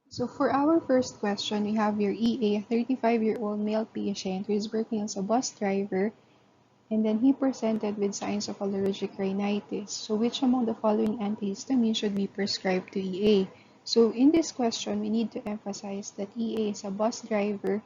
So for our first question, we have your EA, a 35-year-old male patient who is working as a bus driver, and then he presented with signs of allergic rhinitis. So which among the following antihistamine should be prescribed to EA? So in this question, we need to emphasize that EA is a bus driver,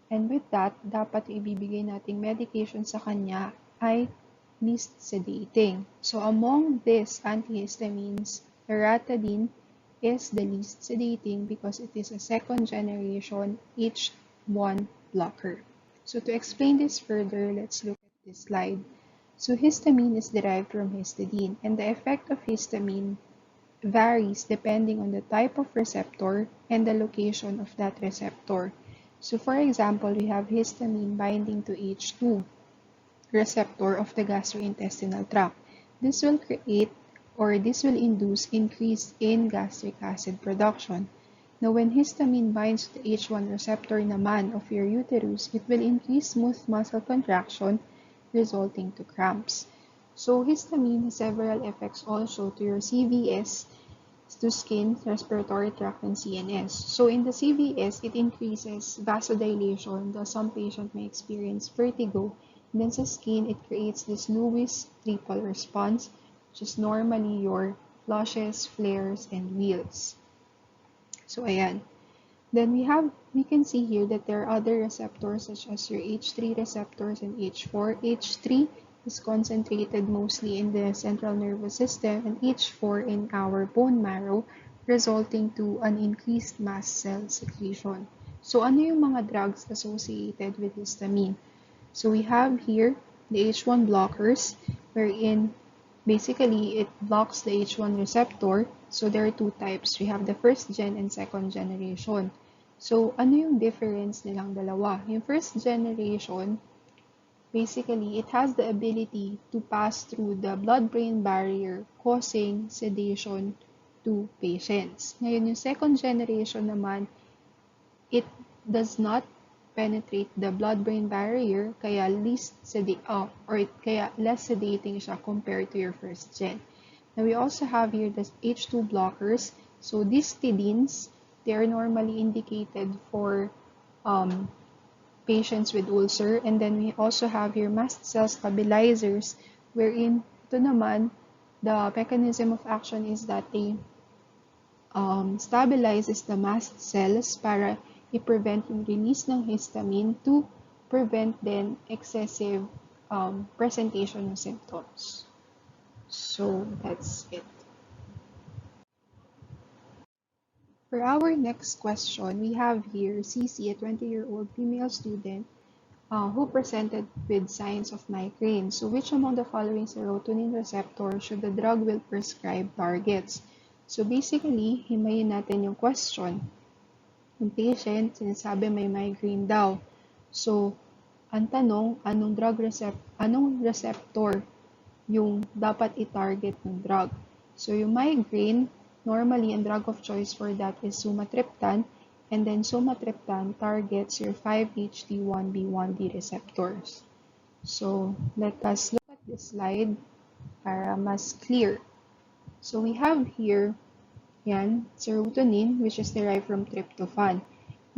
and with that, dapat ibibigay nating medication sa kanya ay least sedating. So among these antihistamines, loratadine is the least sedating because it is a second generation H1 blocker. So to explain this further, let's look at this slide. So histamine is derived from histidine, and the effect of histamine varies depending on the type of receptor and the location of that receptor. So for example, we have histamine binding to H2 receptor of the gastrointestinal tract. This will create or this will induce increase in gastric acid production. Now, when histamine binds to the H1 receptor naman of your uterus, it will increase smooth muscle contraction, resulting to cramps. So, histamine has several effects also to your CVS, to skin, respiratory tract, and CNS. So, in the CVS, it increases vasodilation, thus some patient may experience vertigo. And then sa skin, it creates this Lewis triple response, which is normally your flushes, flares, and wheals. So, ayan. Then we can see here that there are other receptors such as your H3 receptors and H4. H3 is concentrated mostly in the central nervous system and H4 in our bone marrow, resulting to an increased mast cell secretion. So ano yung mga drugs associated with histamine? So we have here the H1 blockers, wherein basically it blocks the H1 receptor. So there are two types. We have the first gen and second generation. So ano yung difference nilang dalawa? Yung first generation, basically it has the ability to pass through the blood-brain barrier, causing sedation to patients. Ngayon, yung second generation naman, it does not penetrate the blood-brain barrier, kaya kaya less sedating siya compared to your first gen. Now we also have here the H2 blockers. So these stidines, they are normally indicated for patients with ulcer. And then we also have here mast cell stabilizers, wherein ito naman, the mechanism of action is that they stabilizes the mast cells para i-prevent yung release ng histamine to prevent then excessive presentation of symptoms. So that's it. For our next question, we have here CC, a 20-year-old female student who presented with signs of migraine. So which among the following serotonin receptors should the drug will prescribe targets? So basically, himayin natin yung question. Yung patient, sinasabi may migraine daw. So, ang tanong, anong receptor yung dapat i-target ng drug? So, yung migraine, normally, ang drug of choice for that is sumatriptan, and then sumatriptan targets your 5-HT1B1D receptors. So, let us look at this slide para mas clear. So, we have here, yan, serotonin, which is derived from tryptophan.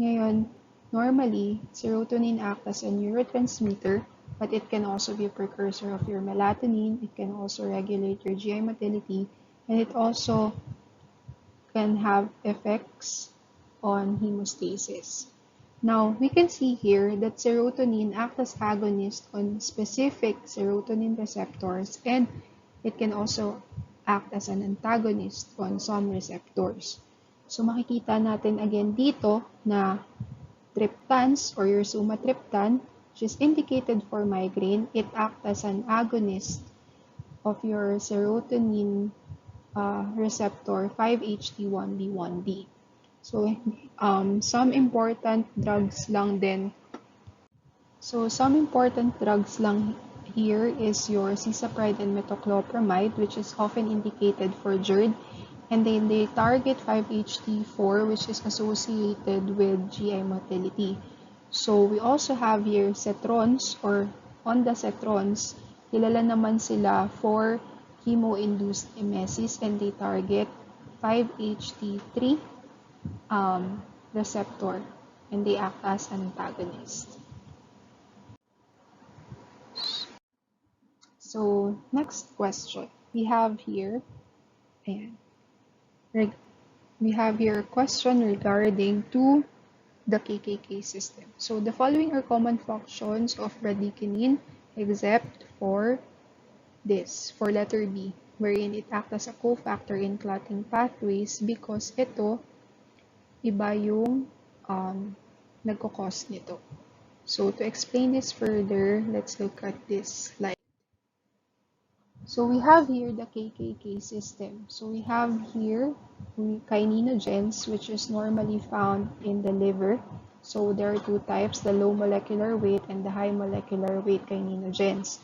Ngayon, normally, serotonin acts as a neurotransmitter, but it can also be a precursor of your melatonin. It can also regulate your GI motility, and it also can have effects on hemostasis. Now, we can see here that serotonin acts as agonist on specific serotonin receptors, and it can also act as an antagonist on some receptors. So, makikita natin again dito na triptans or your sumatriptan, which is indicated for migraine, it acts as an agonist of your serotonin receptor 5-HT1B1D. So, some important drugs lang din. So, some important drugs lang here is your cisapride and metoclopramide, which is often indicated for GERD. And then they target 5-HT4, which is associated with GI motility. So, we also have here cetrons or ondansetrons. Kilala naman sila for chemo-induced emesis, and they target 5-HT3 receptor, and they act as antagonist. So next question we have here, ayan, we have here a question regarding to the KKK system. So the following are common functions of bradykinin except for this, for letter B, wherein it acts as a cofactor in clotting pathways because ito, iba yung nagkakos nito. So to explain this further, let's look at this slide. So we have here the KKK system. So we have here kininogens, which is normally found in the liver. So there are two types, the low molecular weight and the high molecular weight kininogens.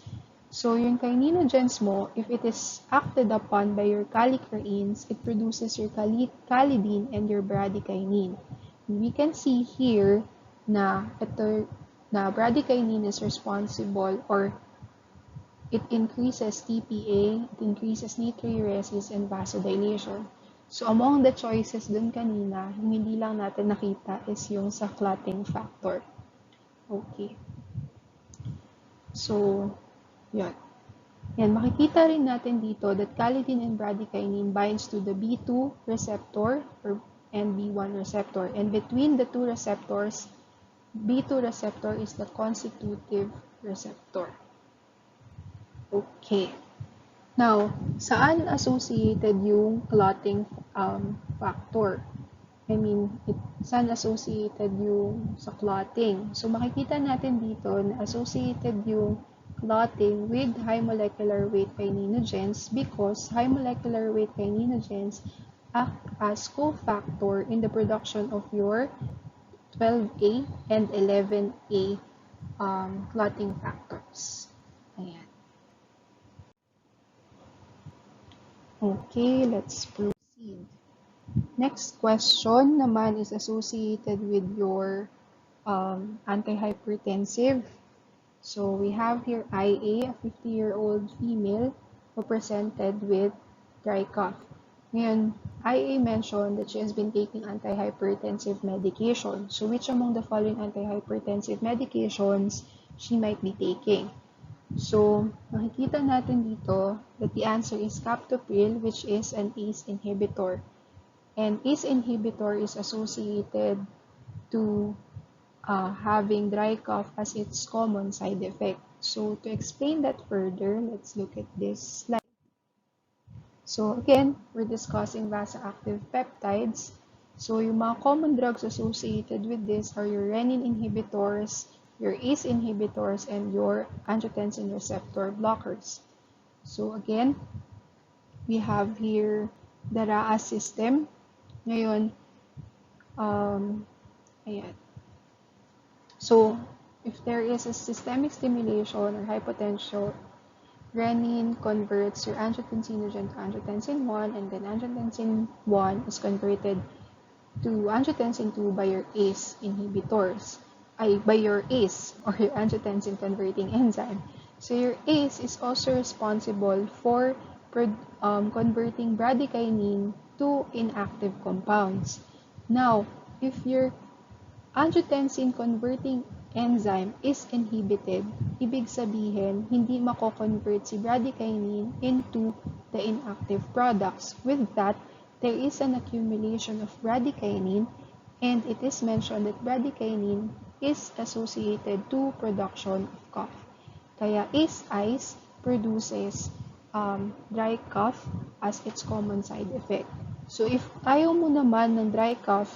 So yung kininogens mo, if it is acted upon by your kallikreins, it produces your kallidine and your bradykinin. We can see here na bradykinin is responsible, or it increases TPA, it increases natriuresis, and vasodilation. So among the choices dun kanina, yung hindi lang natin nakita is yung sa clotting factor. Okay. So, yun. Yan, makikita rin natin dito that kallidine and bradykinin binds to the B2 receptor and B1 receptor. And between the two receptors, B2 receptor is the constitutive receptor. Okay. Now, saan associated yung clotting factor? I mean, saan associated yung sa clotting? So, makikita natin dito na associated yung clotting with high molecular weight kininogens because high molecular weight kininogens act as cofactor in the production of your 12A and 11A clotting factors. Ayan. Okay, let's proceed. Next question naman is associated with your antihypertensive. So we have here IA, a 50-year-old female who presented with dry cough. Ngayon, IA mentioned that she has been taking antihypertensive medication. So which among the following antihypertensive medications she might be taking? So, makikita natin dito that the answer is captopril, which is an ACE inhibitor. And ACE inhibitor is associated to having dry cough as its common side effect. So, to explain that further, let's look at this slide. So, again, we're discussing vasoactive peptides. So, yung mga common drugs associated with this are your renin inhibitors, your ACE inhibitors, and your angiotensin receptor blockers. So, again, we have here the RAAS system. Ngayon, ayan. So, if there is a systemic stimulation or hypotension, renin converts your angiotensinogen to angiotensin 1, and then angiotensin 1 is converted to angiotensin 2 by your ACE inhibitors, by your ACE or your angiotensin converting enzyme. So your ACE is also responsible for converting bradykinin to inactive compounds. Now, if your angiotensin converting enzyme is inhibited, ibig sabihin, hindi mako-convert si bradykinin into the inactive products. With that, there is an accumulation of bradykinin, and it is mentioned that bradykinin is associated to production of cough. Kaya ACE produces dry cough as its common side effect. So if ayaw mo naman ng dry cough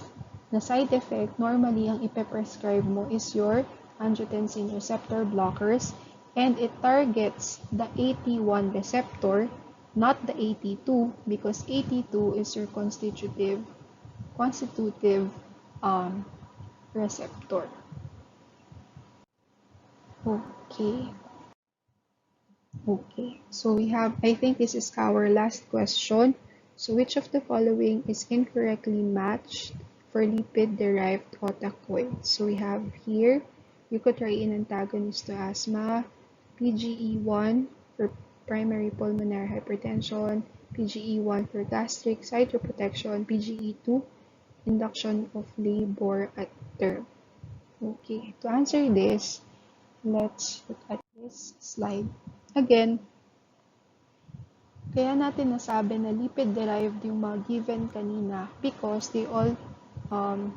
na side effect, normally ang ipe-prescribe mo is your angiotensin receptor blockers, and it targets the AT1 receptor, not the AT2, because AT2 is your constitutive receptor. Okay, so we have, I think this is our last question. So which of the following is incorrectly matched for lipid-derived autocoids? So we have here leukotriene antagonist to asthma, PGE1 for primary pulmonary hypertension, PGE1 for gastric cytoprotection, PGE2 induction of labor at term. Okay, to answer this, let's look at this slide. Again, kaya natin nasabi na lipid-derived yung mga given kanina because um,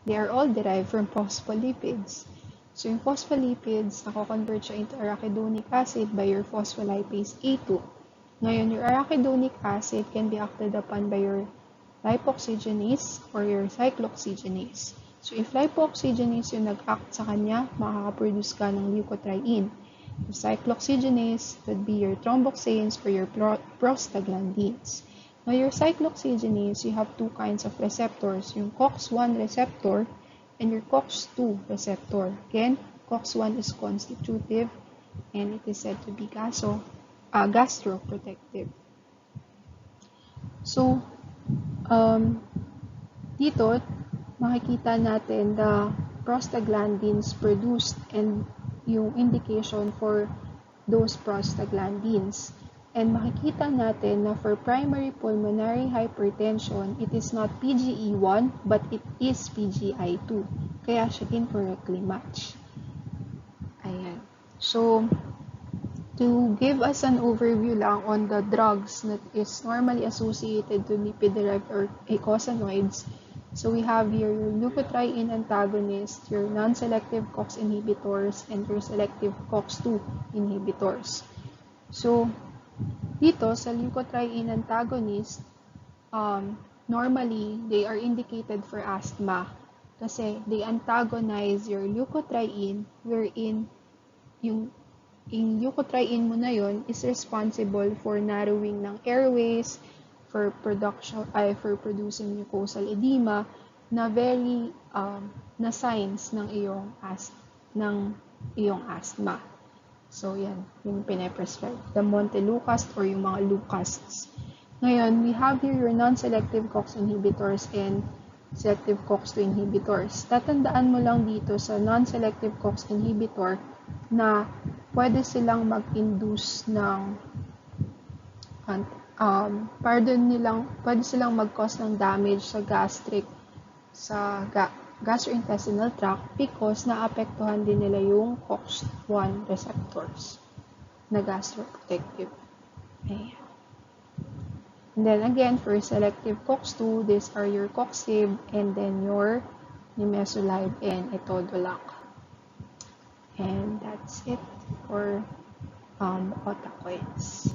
they are all derived from phospholipids. So yung phospholipids, nako-convert siya into arachidonic acid by your phospholipase A2. Ngayon, your arachidonic acid can be acted upon by your lipoxygenase or your cyclooxygenase. So, if lipoxygenase yung nag-act sa kanya, makakaproduce ka ng leukotriene. The cyclooxygenase would be your thromboxanes or your prostaglandins. Now, your cyclooxygenase, you have two kinds of receptors, yung COX-1 receptor and your COX-2 receptor. Again, COX-1 is constitutive and it is said to be gastroprotective. So, dito, makikita natin the prostaglandins produced and yung indication for those prostaglandins. And makikita natin na for primary pulmonary hypertension, it is not PGE1, but it is PGI2. Kaya siya incorrectly matched. Ayan. So, to give us an overview lang on the drugs that is normally associated to lipid-derived or eicosanoids, so we have here your leukotriene antagonist, your non-selective COX inhibitors, and your selective COX-2 inhibitors. So, dito sa leukotriene antagonist, normally, they are indicated for asthma kasi they antagonize your leukotriene wherein yung leukotriene mo na yon is responsible for narrowing ng airways, for producing mucosal edema na very na signs ng iyong asthma. So yan, yung pine-prescribe, the Montelukast or yung mga Lucasts. Ngayon, we have here your non-selective COX inhibitors and selective COX-2 inhibitors. Tatandaan mo lang dito sa non-selective COX inhibitor na pwede silang mag-induce ng pwede silang mag-cause ng damage sa gastrointestinal tract because naapektuhan din nila yung COX-1 receptors na gastroprotective. Ayan. And then again, for selective COX-2, these are your COX-SIB and then your nimesulide and etodolac. And that's it for Autocoids.